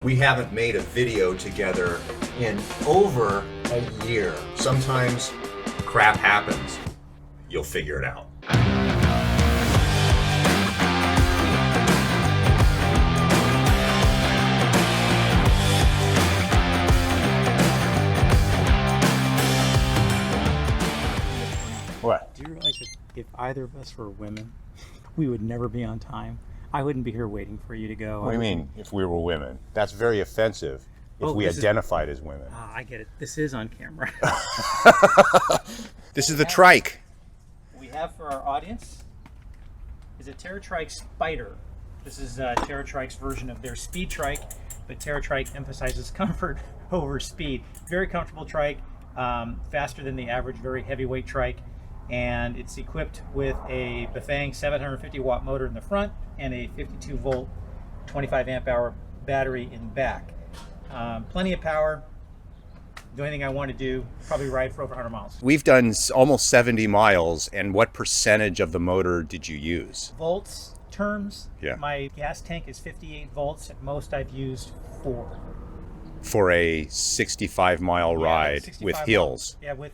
We haven't made a video together in over a year. Sometimes crap happens. You'll figure it out. What? Do you realize that if either of us were women, we would never be on time? I wouldn't be here waiting for you to go. What do you mean, if we were women? That's very offensive if we identified as women. Ah, I get it. This is on camera. This is the TRIKE. We have for our audience is a TRIKE Spider. This is TRIKE's version of their speed trike, but TRIKE emphasizes comfort over speed. Very comfortable trike, faster than the average, very heavyweight trike. And it's equipped with a Bafang 750 watt motor in the front and a 52 volt 25 amp hour battery in back. Plenty of power. The only thing I want to do, probably ride for over 100 miles. We've done almost 70 miles, and what percentage of the motor did you use? Volts terms, Yeah. My gas tank is 58 volts. At most I've used 4. For a 65-mile ride 65 with miles. hills. Yeah, with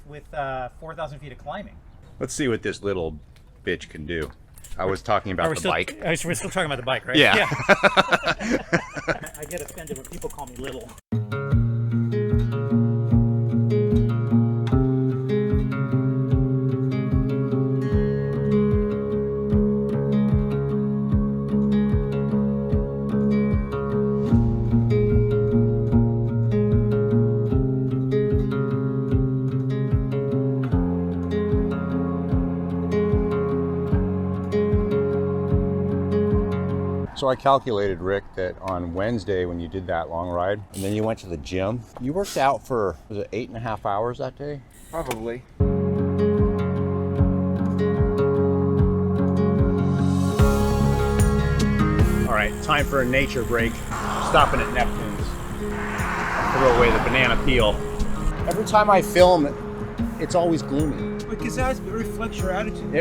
4,000 feet of climbing. Let's see what this little bitch can do. I was talking about the bike. We're still talking about the bike, right? Yeah. I get offended when people call me little. So I calculated, Rick, that on Wednesday when you did that long ride, and then you went to the gym, you worked out for, was it 8.5 hours that day? Probably. All right, time for a nature break. Stopping at Neptune's. Throw away the banana peel. Every time I film, it's always gloomy. Because that reflects your attitude.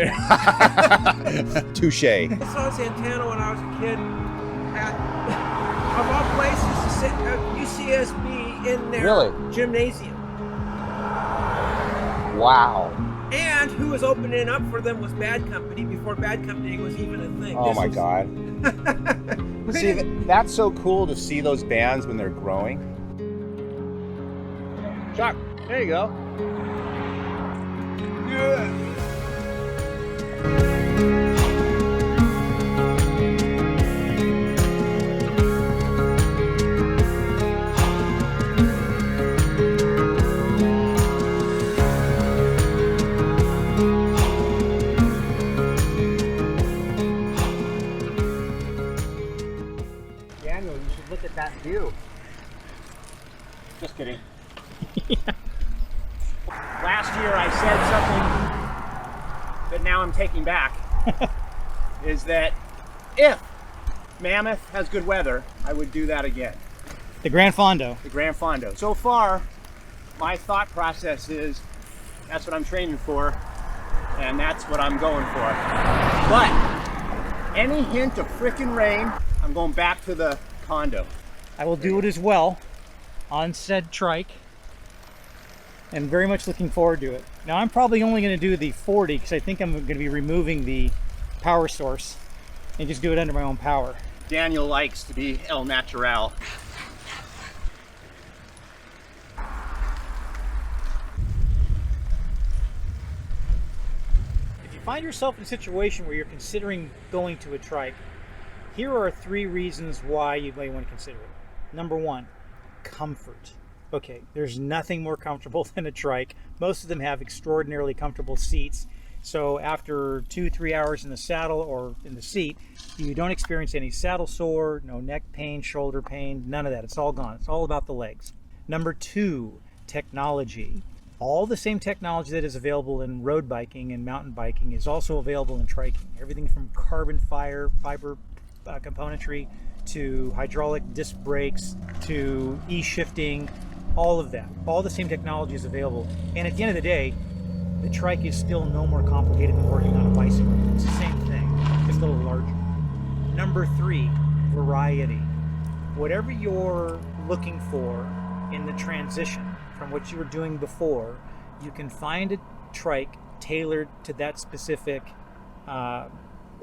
Touche. I saw Santana when I was a kid. Of all places to sit at UCSB in their Really? gymnasium. Wow. And who was opening up for them was Bad Company before Bad Company was even a thing. Oh my God. See, that's so cool to see those bands when they're growing. Chuck, there you go. Yeah. Daniel, you should look at that view. Just kidding. Last year I said something that now I'm taking back, is that if Mammoth has good weather, I would do that again. The Gran Fondo. The Gran Fondo. So far, my thought process is that's what I'm training for, and that's what I'm going for. But any hint of frickin' rain, I'm going back to the condo. I will do it as well on said trike. And very much looking forward to it. Now I'm probably only going to do the 40 because I think I'm going to be removing the power source and just do it under my own power. Daniel likes to be El Natural. If you find yourself in a situation where you're considering going to a trike, here are 3 reasons why you may want to consider it. Number 1, comfort. Okay, there's nothing more comfortable than a trike. Most of them have extraordinarily comfortable seats. So after 2-3 hours in the saddle or in the seat, you don't experience any saddle sore, no neck pain, shoulder pain, none of that. It's all gone. It's all about the legs. Number 2, technology. All the same technology that is available in road biking and mountain biking is also available in triking. Everything from carbon fiber componentry to hydraulic disc brakes to e-shifting, all of that. All the same technology is available. And at the end of the day, the trike is still no more complicated than working on a bicycle. It's the same thing, just a little larger. Number 3, variety. whatever you're looking for in the transition from what you were doing before, you can find a trike tailored to that specific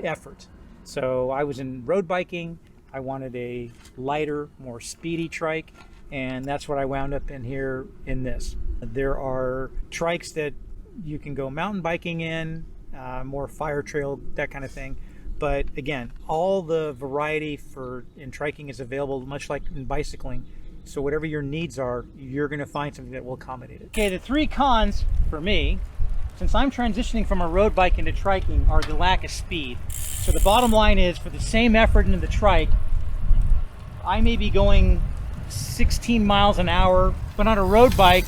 effort. So I was in road biking. I wanted a lighter, more speedy trike, and that's what I wound up in here in this. There are trikes that you can go mountain biking in, more fire trail, that kind of thing. But again, all the variety in triking is available, much like in bicycling. So whatever your needs are, you're going to find something that will accommodate it. Okay, the three cons for me, since I'm transitioning from a road bike into triking, are the lack of speed. So the bottom line is, for the same effort into the trike, I may be going 16 miles an hour, but on a road bike,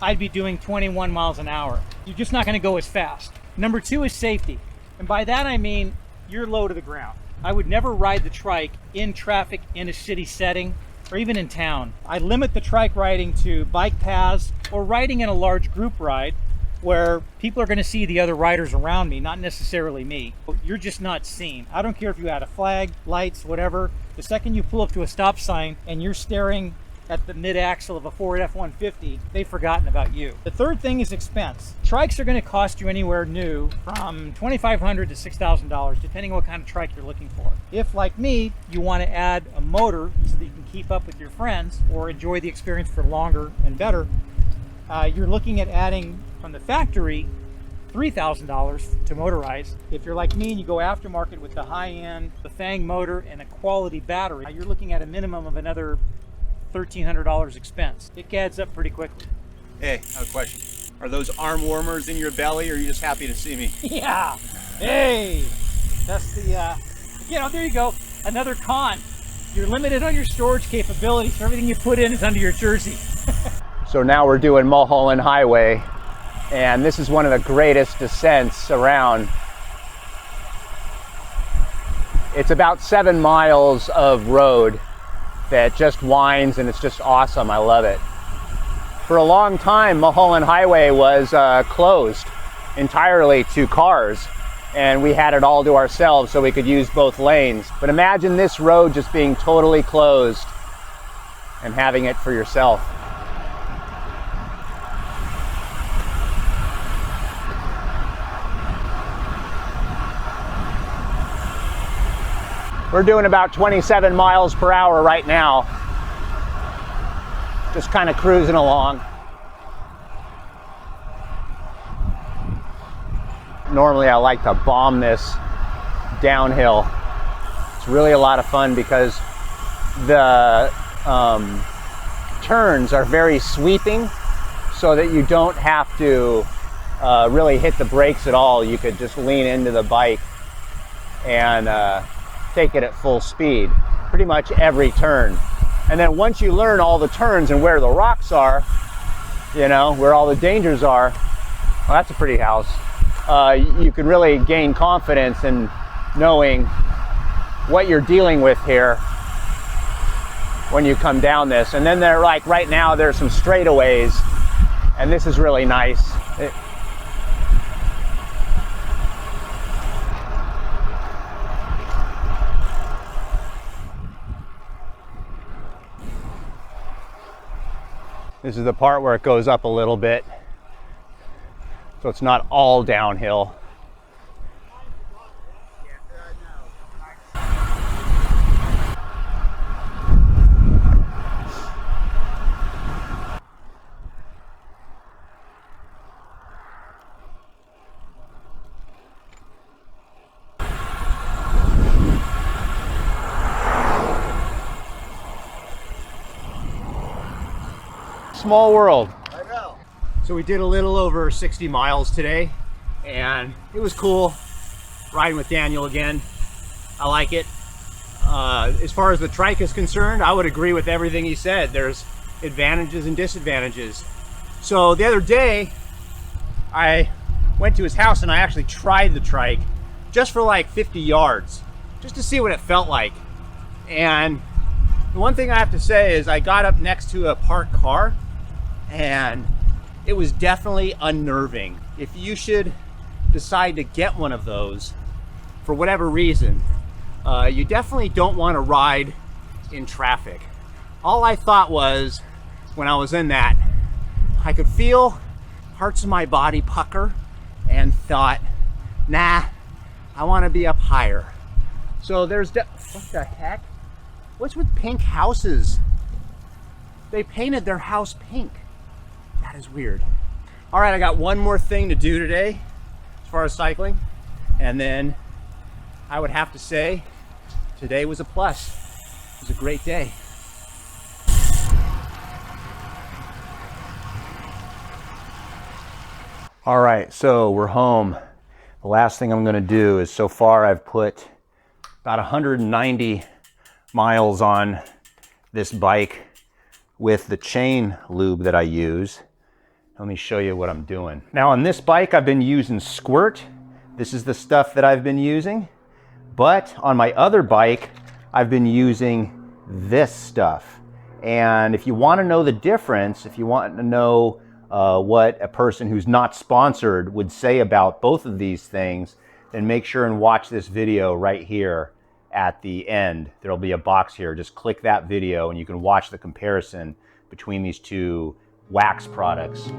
I'd be doing 21 miles an hour. You're just not going to go as fast. Number two is safety. And by that I mean, you're low to the ground. I would never ride the trike in traffic in a city setting or even in town. I limit the trike riding to bike paths or riding in a large group ride where people are going to see the other riders around me, not necessarily me. You're just not seen. I don't care if you had a flag, lights, whatever. The second you pull up to a stop sign and you're staring at the mid-axle of a Ford F-150, they've forgotten about you. The third thing is expense. Trikes are going to cost you anywhere new from $2,500 to $6,000, depending on what kind of trike you're looking for. If, like me, you want to add a motor so that you can keep up with your friends or enjoy the experience for longer and better, you're looking at adding from the factory $3,000 to motorize. If you're like me and you go aftermarket with the high-end, the Fang motor and a quality battery, you're looking at a minimum of another $1,300 expense. It adds up pretty quickly. Hey, I have a question. Are those arm warmers in your belly, or are you just happy to see me? Yeah. Hey, that's the, there you go. Another con. You're limited on your storage capability, so everything you put in is under your jersey. So now we're doing Mulholland Highway, and this is one of the greatest descents around. It's about 7 miles of road that just winds, and it's just awesome. I love it. For a long time, Mulholland Highway was closed entirely to cars, and we had it all to ourselves so we could use both lanes. But imagine this road just being totally closed and having it for yourself. We're doing about 27 miles per hour right now. Just kind of cruising along. Normally I like to bomb this downhill. It's really a lot of fun because the turns are very sweeping, so that you don't have to really hit the brakes at all. You could just lean into the bike and take it at full speed, pretty much every turn. And then once you learn all the turns and where the rocks are, you know, where all the dangers are, well, that's a pretty house. You can really gain confidence in knowing what you're dealing with here when you come down this. And then like right now, there's some straightaways, and this is really nice. This is the part where it goes up a little bit, so it's not all downhill. Small world. I know. So we did a little over 60 miles today, and it was cool riding with Daniel again. I like it. As far as the trike is concerned, I would agree with everything he said. There's advantages and disadvantages. So the other day, I went to his house and I actually tried the trike just for like 50 yards, just to see what it felt like. And the one thing I have to say is I got up next to a parked car, and it was definitely unnerving. If you should decide to get one of those for whatever reason, you definitely don't want to ride in traffic. All I thought was, when I was in that, I could feel parts of my body pucker and thought, nah, I want to be up higher. So there's what the heck? What's with pink houses? They painted their house pink. That is weird. All right, I got one more thing to do today as far as cycling, and then I would have to say today was a plus. It was a great day. All right, so we're home. The last thing I'm gonna do is, so far I've put about 190 miles on this bike with the chain lube that I use. Let me show you what I'm doing. Now on this bike, I've been using Squirt. This is the stuff that I've been using. But on my other bike, I've been using this stuff. And if you want to know the difference, if you want to know what a person who's not sponsored would say about both of these things, then make sure and watch this video right here at the end. There'll be a box here. Just click that video and you can watch the comparison between these two wax products.